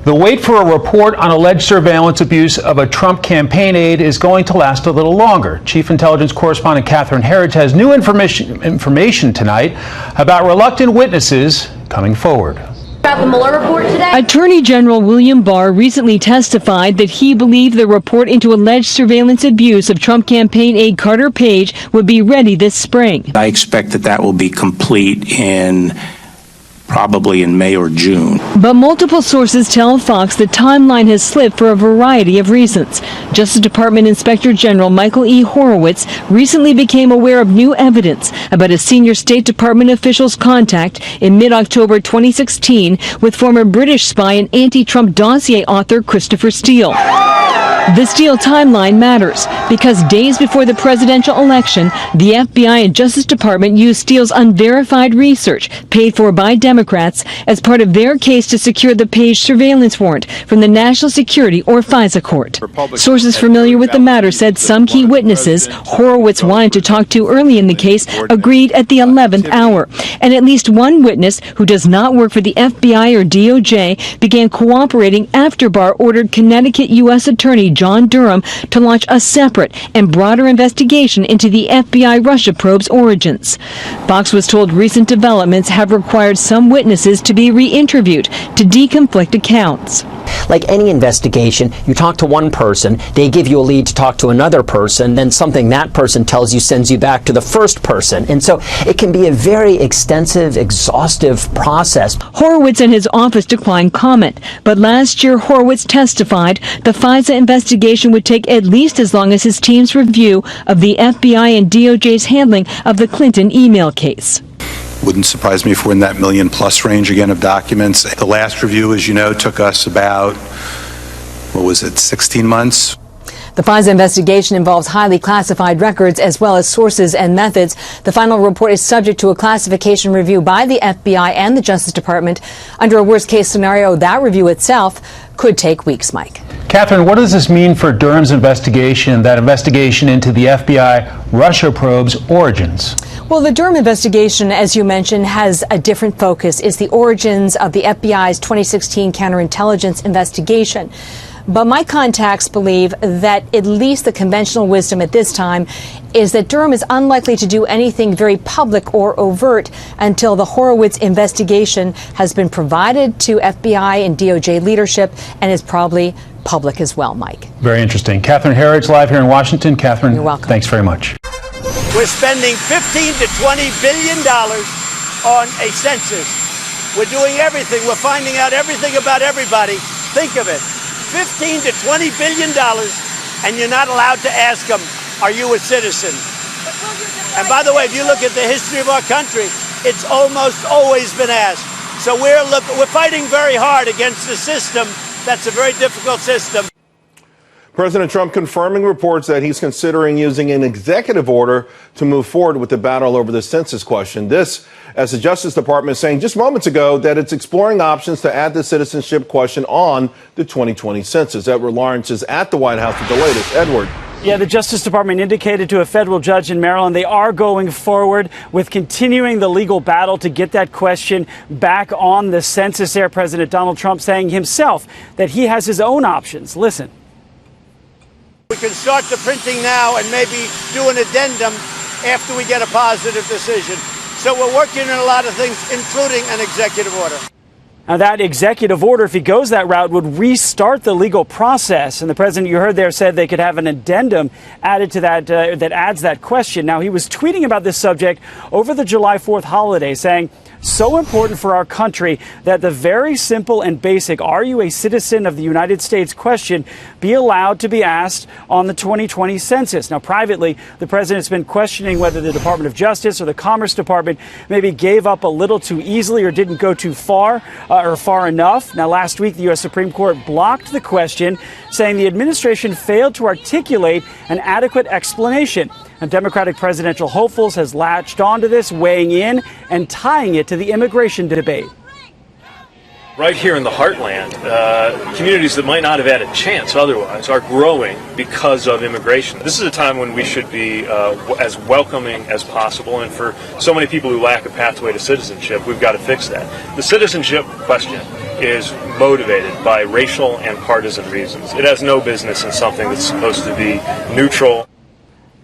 The wait for a report on alleged surveillance abuse of a Trump campaign aide is going to last a little longer. Chief Intelligence Correspondent Catherine Herridge has new information tonight about reluctant witnesses coming forward. About the Mueller report today? Attorney General William Barr recently testified that he believed the report into alleged surveillance abuse of Trump campaign aide Carter Page would be ready this spring. I expect that will be complete probably in May or June. But multiple sources tell Fox the timeline has slipped for a variety of reasons. Justice Department Inspector General Michael E. Horowitz recently became aware of new evidence about a senior State Department official's contact in mid-October 2016 with former British spy and anti-Trump dossier author Christopher Steele. The Steele timeline matters because days before the presidential election, the FBI and Justice Department used Steele's unverified research, paid for by Democrats, as part of their case to secure the Page surveillance warrant from the National Security or FISA court. Sources familiar with the matter said some key witnesses Horowitz wanted to talk to early in the case agreed at the 11th hour. And at least one witness who does not work for the FBI or DOJ began cooperating after Barr ordered Connecticut U.S. Attorney John Durham to launch a separate and broader investigation into the FBI Russia probe's origins. Fox was told recent developments have required some witnesses to be re-interviewed to deconflict accounts. Like any investigation, you talk to one person, they give you a lead to talk to another person, then something that person tells you sends you back to the first person. And so it can be a very extensive, exhaustive process. Horowitz and his office declined comment, but last year Horowitz testified the FISA investigation would take at least as long as his team's review of the FBI and DOJ's handling of the Clinton email case. Wouldn't surprise me if we're in that million-plus range again of documents. The last review, as you know, took us about, 16 months? The FISA investigation involves highly classified records as well as sources and methods. The final report is subject to a classification review by the FBI and the Justice Department. Under a worst-case scenario, that review itself could take weeks, Mike. Catherine, what does this mean for Durham's investigation, that investigation into the FBI Russia probe's origins? Well, the Durham investigation, as you mentioned, has a different focus. It's the origins of the FBI's 2016 counterintelligence investigation. But my contacts believe that at least the conventional wisdom at this time is that Durham is unlikely to do anything very public or overt until the Horowitz investigation has been provided to FBI and DOJ leadership and is probably public as well, Mike. Very interesting. Catherine Herridge, live here in Washington. Catherine, you're welcome. Thanks very much. We're spending $15 to $20 billion on a census. We're doing everything. We're finding out everything about everybody. Think of it. $15 to $20 billion, and you're not allowed to ask them, are you a citizen? And by the way, if you look at the history of our country, it's almost always been asked. So we're fighting very hard against the system. That's a very difficult system. President Trump confirming reports that he's considering using an executive order to move forward with the battle over the census question. This, as the Justice Department is saying just moments ago, that it's exploring options to add the citizenship question on the 2020 census. Edward Lawrence is at the White House with the latest. Edward. Yeah, the Justice Department indicated to a federal judge in Maryland they are going forward with continuing the legal battle to get that question back on the census there. President Donald Trump saying himself that he has his own options. Listen. We can start the printing now and maybe do an addendum after we get a positive decision. So we're working on a lot of things, including an executive order. Now, that executive order, if he goes that route, would restart the legal process. And the president, you heard there, said they could have an addendum added to that that adds that question. Now, he was tweeting about this subject over the July 4th holiday, saying, so important for our country that the very simple and basic, are you a citizen of the United States question, be allowed to be asked on the 2020 census. Now, privately, the president's been questioning whether the Department of Justice or the Commerce Department maybe gave up a little too easily or didn't go too far or far enough. Now, last week, the U.S. Supreme Court blocked the question, saying the administration failed to articulate an adequate explanation. And Democratic presidential hopefuls has latched onto this, weighing in and tying it to the immigration debate. Right here in the heartland, communities that might not have had a chance otherwise are growing because of immigration. This is a time when we should be as welcoming as possible, and for so many people who lack a pathway to citizenship, we've got to fix that. The citizenship question is motivated by racial and partisan reasons. It has no business in something that's supposed to be neutral.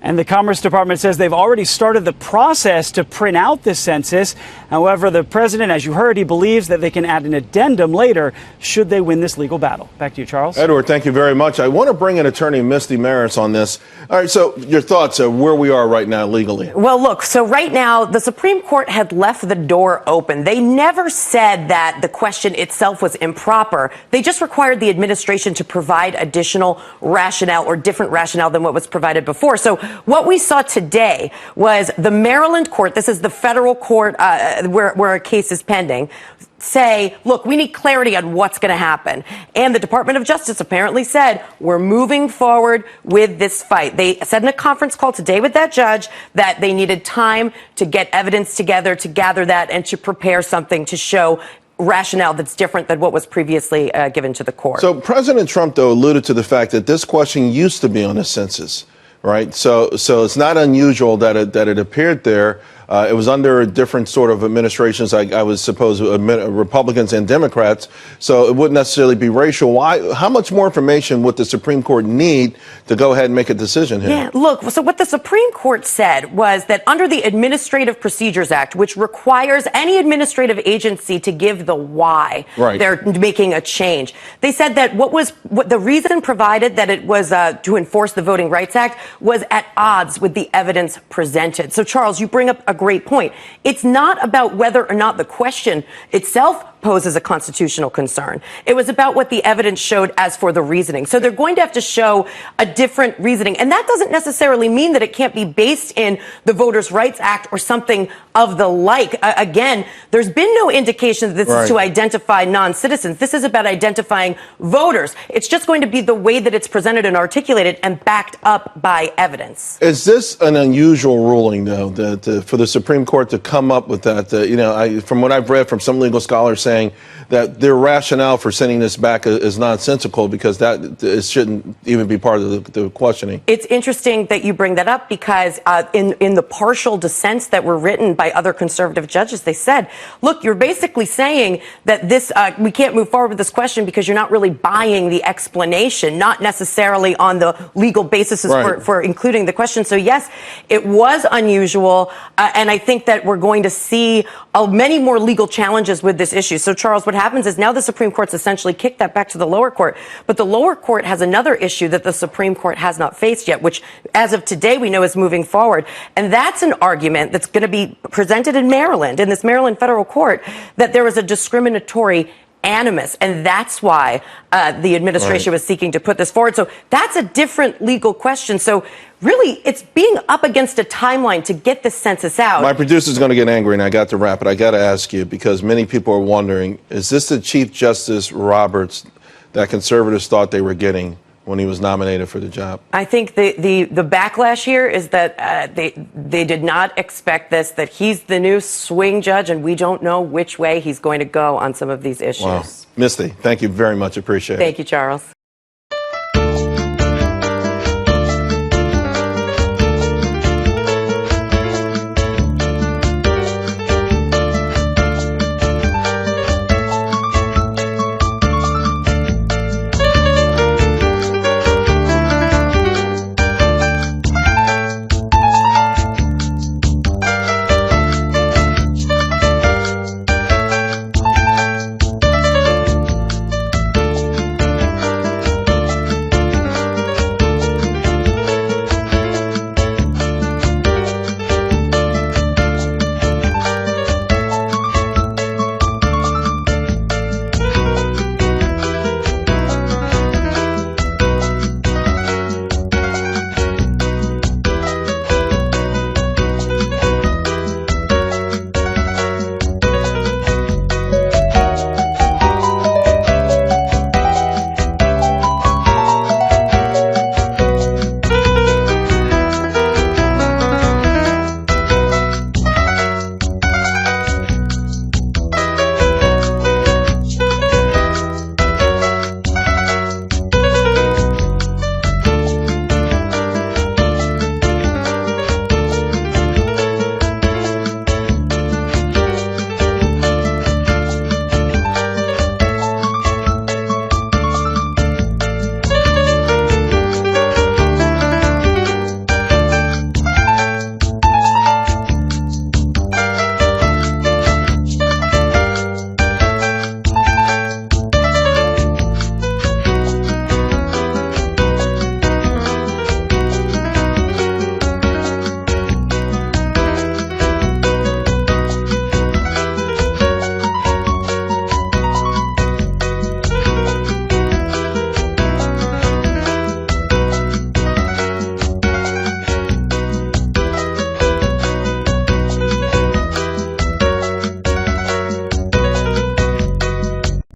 And the Commerce Department says they've already started the process to print out this census. However, the president, as you heard, he believes that they can add an addendum later should they win this legal battle. Back to you, Charles. Edward, thank you very much. I want to bring in attorney Misty Maris on this. All right, so your thoughts of where we are right now legally? Well, look, so right now the Supreme Court had left the door open. They never said that the question itself was improper. They just required the administration to provide additional rationale or different rationale than what was provided before. So what we saw today was the Maryland court, this is the federal court where a case is pending, say, look, we need clarity on what's going to happen. And the Department of Justice apparently said, we're moving forward with this fight. They said in a conference call today with that judge that they needed time to get evidence together, to gather that, and to prepare something to show rationale that's different than what was previously given to the court. So President Trump, though, alluded to the fact that this question used to be on the census. Right. So it's not unusual that it appeared there. It was under different sort of administrations, I would suppose, Republicans and Democrats. So it wouldn't necessarily be racial. Why? How much more information would the Supreme Court need to go ahead and make a decision here? Yeah, look, so what the Supreme Court said was that under the Administrative Procedures Act, which requires any administrative agency to give the why they're making a change, they said that what the reason provided that it was to enforce the Voting Rights Act was at odds with the evidence presented. So, Charles, you bring up a great point. It's not about whether or not the question itself poses a constitutional concern. It was about what the evidence showed as for the reasoning. So they're going to have to show a different reasoning. And that doesn't necessarily mean that it can't be based in the Voters' Rights Act or something of the like. Again, there's been no indication that this is to identify non-citizens. This is about identifying voters. It's just going to be the way that it's presented and articulated and backed up by evidence. Is this an unusual ruling, though, that for the Supreme Court to come up with that? From what I've read from some legal scholars saying that their rationale for sending this back is nonsensical because it shouldn't even be part of the questioning. It's interesting that you bring that up because in the partial dissents that were written by other conservative judges, they said, look, you're basically saying that this we can't move forward with this question because you're not really buying the explanation, not necessarily on the legal basis for including the question. So, yes, it was unusual. And I think that we're going to see many more legal challenges with this issue. So, Charles, what happens is now the Supreme Court's essentially kicked that back to the lower court. But the lower court has another issue that the Supreme Court has not faced yet, which as of today we know is moving forward. And that's an argument that's going to be presented in Maryland, in this Maryland federal court, that there was a discriminatory animus. And that's why the administration was seeking to put this forward. So that's a different legal question. So really, it's being up against a timeline to get this census out. My producer's going to get angry, and I got to wrap it. I got to ask you, because many people are wondering, is this the Chief Justice Roberts that conservatives thought they were getting when he was nominated for the job? I think the backlash here is that they did not expect this, that he's the new swing judge, and we don't know which way he's going to go on some of these issues. Wow. Misty, thank you very much. Appreciate it. Thank you, Charles.